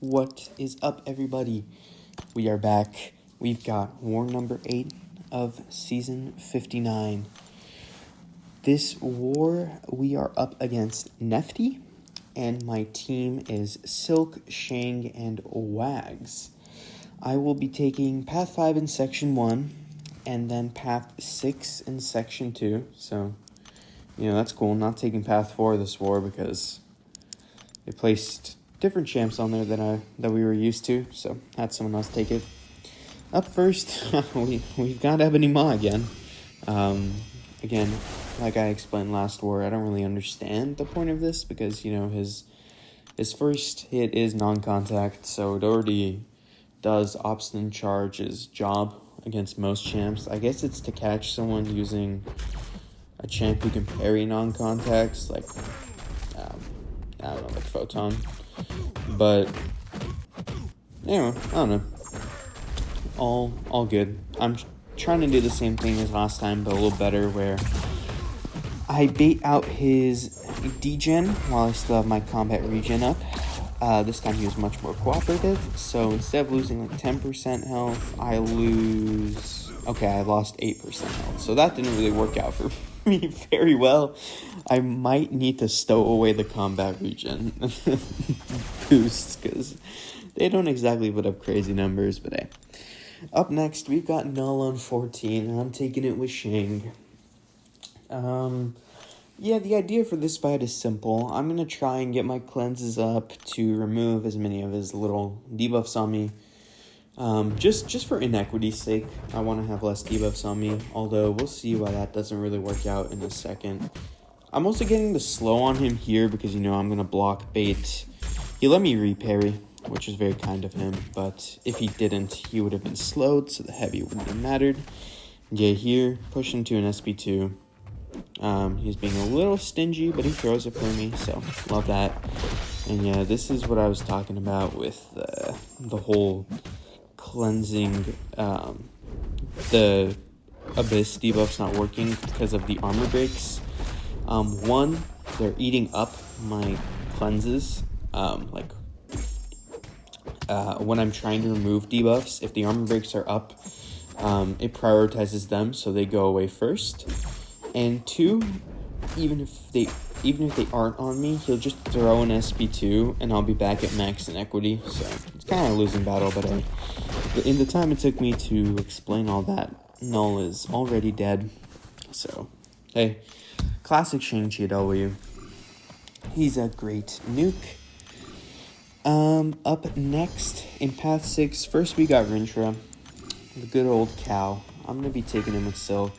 What is up, everybody? We are back. We've got war number 8 of season 59. This war, we are up against Nefti, and my team is Silk, Shang, and Wags. I will be taking Path 5 in Section 1, and then Path 6 in Section 2, so, that's cool. Not taking Path 4 this war because they placed different champs on there that we were used to, so had someone else take it. Up first, we've got Ebony Ma again. Again, like I explained last war, I don't really understand the point of this because, his first hit is non-contact, so it already does obstinate charge's job against most champs. I guess it's to catch someone using a champ who can parry non-contacts, like, I don't know, like Photon. But, anyway, I don't know. All good. I'm trying to do the same thing as last time, but a little better, where I bait out his degen while I still have my combat regen up. This time he was much more cooperative, so instead of losing like 10% health, I lost 8% health. So that didn't really work out for me very well. I might need to stow away the combat regen boosts, because they don't exactly put up crazy numbers, but hey. Up next, we've got Null on 14, and I'm taking it with Shang. The idea for this fight is simple. I'm going to try and get my cleanses up to remove as many of his little debuffs on me. Just for inequity's sake, I want to have less debuffs on me, although we'll see why that doesn't really work out in a second. I'm also getting the slow on him here because, I'm going to block bait. He let me reparry, which is very kind of him, but if he didn't, he would have been slowed, so the heavy wouldn't have mattered. Yeah, here, push him to an SP2. He's being a little stingy, but he throws it for me, so love that. And yeah, this is what I was talking about with the whole cleansing, the Abyss debuff's not working because of the armor breaks. One, they're eating up my cleanses, when I'm trying to remove debuffs, if the armor breaks are up, it prioritizes them, so they go away first. And two, even if they aren't on me, he'll just throw an SP2, and I'll be back at max inequity. So it's kind of a losing battle, but in the time it took me to explain all that, Null is already dead. So, hey, classic Shang-Chi W. He's a great nuke. Up next, in Path 6, first we got Rintra, the good old cow. I'm going to be taking him with Silk.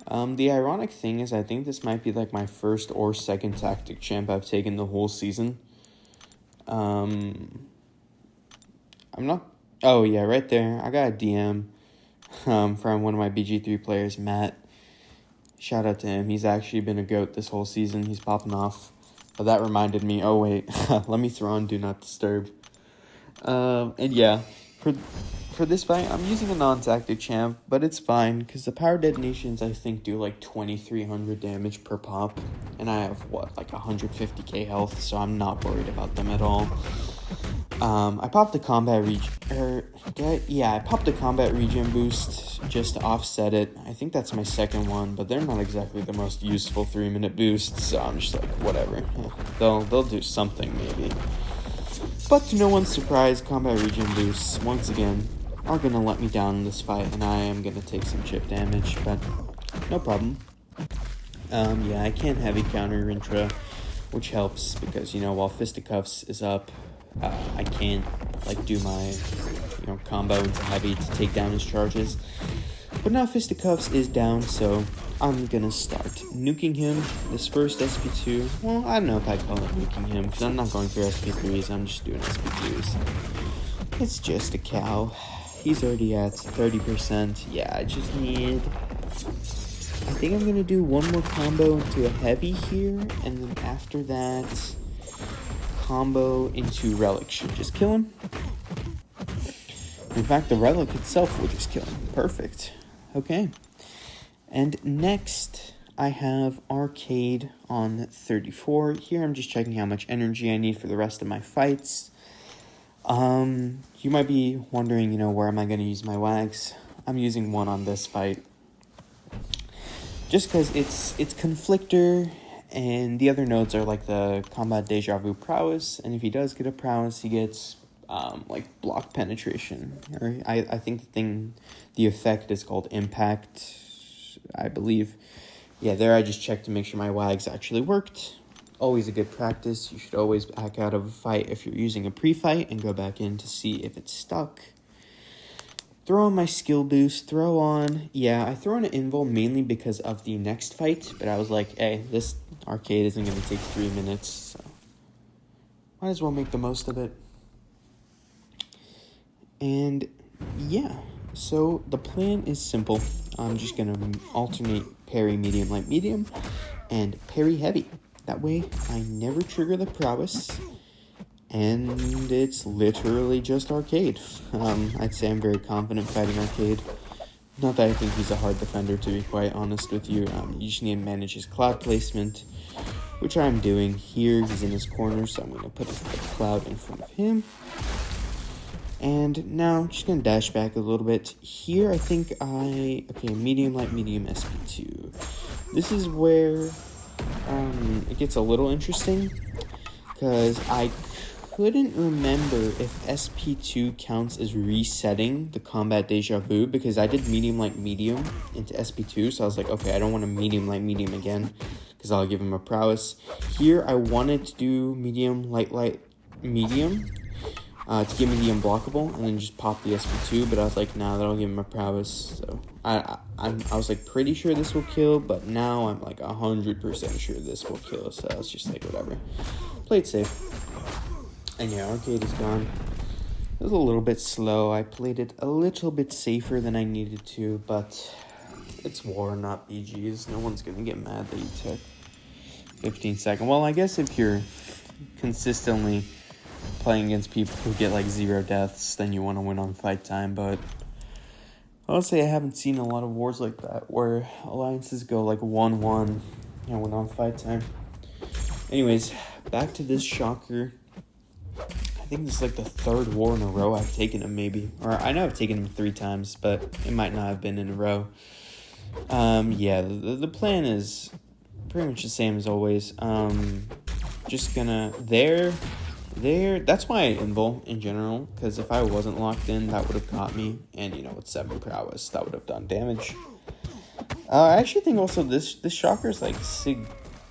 The ironic thing is I think this might be like my first or second tactic champ I've taken the whole season. I'm not... Oh, yeah, right there. I got a DM from one of my BG3 players, Matt. Shout out to him. He's actually been a goat this whole season. He's popping off. But that reminded me, oh wait, let me throw on Do Not Disturb. And yeah, for this fight, I'm using a non-tactic champ, but it's fine, because the power detonations, I think, do like 2,300 damage per pop, and I have, like 150k health, so I'm not worried about them at all. I popped the combat regen boost just to offset it. I think that's my second one, but they're not exactly the most useful 3-minute boosts, so I'm just like, whatever. They'll do something, maybe. But to no one's surprise, combat regen boosts, once again, are going to let me down in this fight, and I am going to take some chip damage, but no problem. I can't heavy counter Rintra, which helps, because, while Fisticuffs is up, I can't, do my, combo into heavy to take down his charges. But now Fisticuffs is down, so I'm gonna start nuking him. This first SP2, well, I don't know if I'd call it nuking him, because I'm not going for SP3s, I'm just doing SP2s. It's just a cow. He's already at 30%. Yeah, I just need... I think I'm going to do one more combo into a heavy here, and then after that, combo into Relic should just kill him. In fact, the Relic itself will just kill him. Perfect. Okay. And next, I have Arcade on 34. Here I'm just checking how much energy I need for the rest of my fights. You might be wondering, where am I going to use my wags? I'm using one on this fight. Just because it's Conflictor, and the other nodes are like the Combat Deja Vu Prowess, and if he does get a Prowess, he gets, block penetration. Or I think the effect is called Impact, I believe. Yeah, there I just checked to make sure my wags actually worked. Always a good practice. You should always back out of a fight if you're using a pre-fight and go back in to see if it's stuck. Throw on my skill boost. I throw on an invul mainly because of the next fight, but I was like, hey, this arcade isn't going to take 3 minutes, so might as well make the most of it. And yeah, so the plan is simple. I'm just going to alternate parry medium, light, medium, and parry heavy. That way, I never trigger the prowess, and it's literally just arcade. I'd say I'm very confident fighting arcade. Not that I think he's a hard defender, to be quite honest with you. You just need to manage his cloud placement, which I'm doing here. He's in his corner, so I'm going to put a cloud in front of him. And now I'm just going to dash back a little bit. Here, I think medium, light, medium, SP2. This is where it gets a little interesting, because I couldn't remember if SP2 counts as resetting the Combat Deja Vu, because I did medium, light, medium into SP2, so I was like, okay, I don't want a medium, light, medium again, because I'll give him a prowess. Here, I wanted to do medium, light, medium, to give me the unblockable, and then just pop the SP2, but I was like, nah, that'll give him a prowess, so I was like pretty sure this will kill, but now I'm like 100% sure this will kill, so I was just like, whatever. Play it safe. And yeah, arcade is gone. It was a little bit slow. I played it a little bit safer than I needed to, but it's war, not BGs. No one's gonna get mad that you took 15 seconds. Well, I guess if you're consistently playing against people who get like 0 deaths, then you want to win on fight time, but honestly, I haven't seen a lot of wars like that where alliances go like 1-1 and win on fight time. Anyways, back to this shocker. I think this is like the 3rd war in a row I've taken him, maybe. Or I know I've taken him 3 times, but it might not have been in a row. Yeah, the plan is pretty much the same as always. Just gonna... That's why I invul in general, because if I wasn't locked in, that would have caught me. And, with 7 prowess, that would have done damage. I actually think also this shocker is like Sig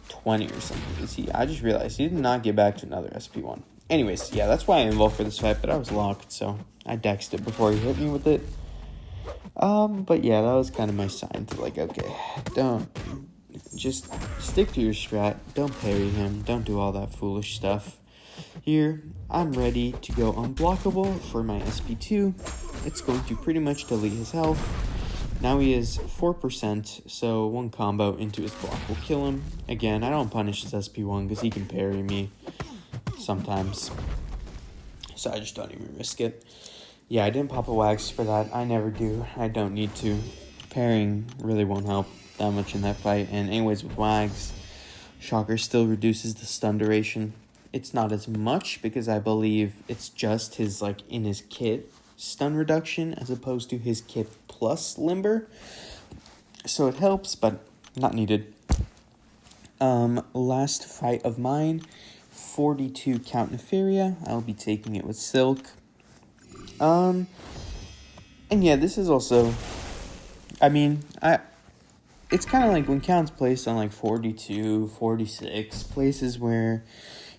20 or something. I just realized he did not get back to another SP1. Anyways, yeah, that's why I invul for this fight, but I was locked, so I dexed it before he hit me with it. But yeah, that was kind of my sign to like, okay, just stick to your strat, don't parry him, don't do all that foolish stuff. Here, I'm ready to go unblockable for my SP2. It's going to pretty much delete his health. Now he is 4%, so 1 combo into his block will kill him. Again, I don't punish his SP1 because he can parry me sometimes, so I just don't even risk it. Yeah, I didn't pop a wax for that. I never do. I don't need to. Parrying really won't help that much in that fight. And anyways, with wags, shocker still reduces the stun duration. It's not as much because I believe it's just his, like, in his kit stun reduction as opposed to his kit plus limber. So it helps, but not needed. Last fight of mine, 42 Count Nefaria. I'll be taking it with Silk. And yeah, this is also, it's kind of like when Count's placed on like 42, 46, places where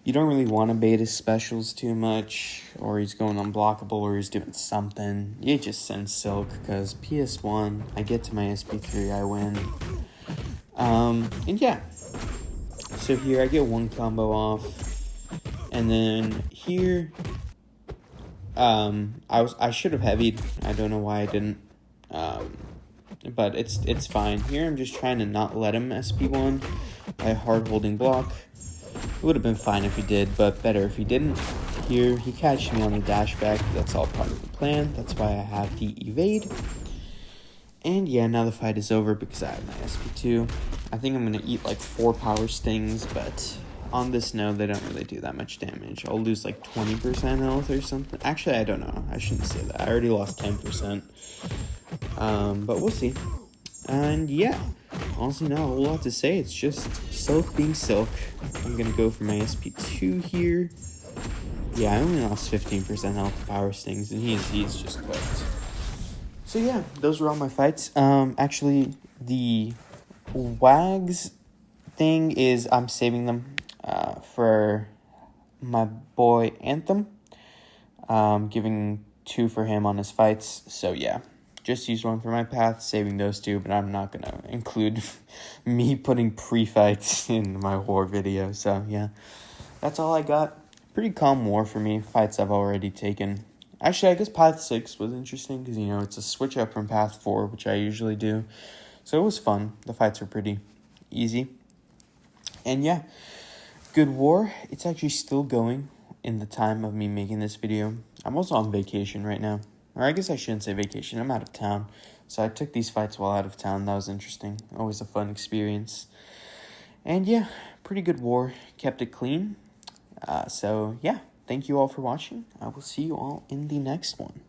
you don't really want to bait his specials too much, or he's going unblockable, or he's doing something. You just send Silk, because PS1, I get to my SP3, I win. And yeah. So here, I get 1 combo off. And then here, I should have heavied. I don't know why I didn't. But it's fine. Here, I'm just trying to not let him SP1 by hard holding block. It would have been fine if he did, but better if he didn't. Here, he catches me on the dash back. That's all part of the plan. That's why I have the evade. And yeah, now the fight is over because I have my SP2. I think I'm going to eat like 4 power stings, but on the snow, they don't really do that much damage. I'll lose like 20% health or something. Actually, I don't know. I shouldn't say that. I already lost 10%. But we'll see. And yeah, honestly, not a whole lot to say. It's just Silk being Silk. I'm going to go for my SP2 here. Yeah, I only lost 15% health to Power Stings, and he's just cooked. So yeah, those were all my fights. Actually, the Wags thing is I'm saving them for my boy Anthem. Giving 2 for him on his fights. So yeah, just use 1 for my path, saving those 2, but I'm not going to include me putting pre-fights in my war video. So yeah, that's all I got. Pretty calm war for me. Fights I've already taken. Actually, I guess Path 6 was interesting because, you know, it's a switch up from Path 4, which I usually do. So it was fun. The fights were pretty easy. And yeah, good war. It's actually still going in the time of me making this video. I'm also on vacation right now. Or I guess I shouldn't say vacation. I'm out of town. So I took these fights while out of town. That was interesting. Always a fun experience. And yeah, pretty good war. Kept it clean. So yeah, thank you all for watching. I will see you all in the next one.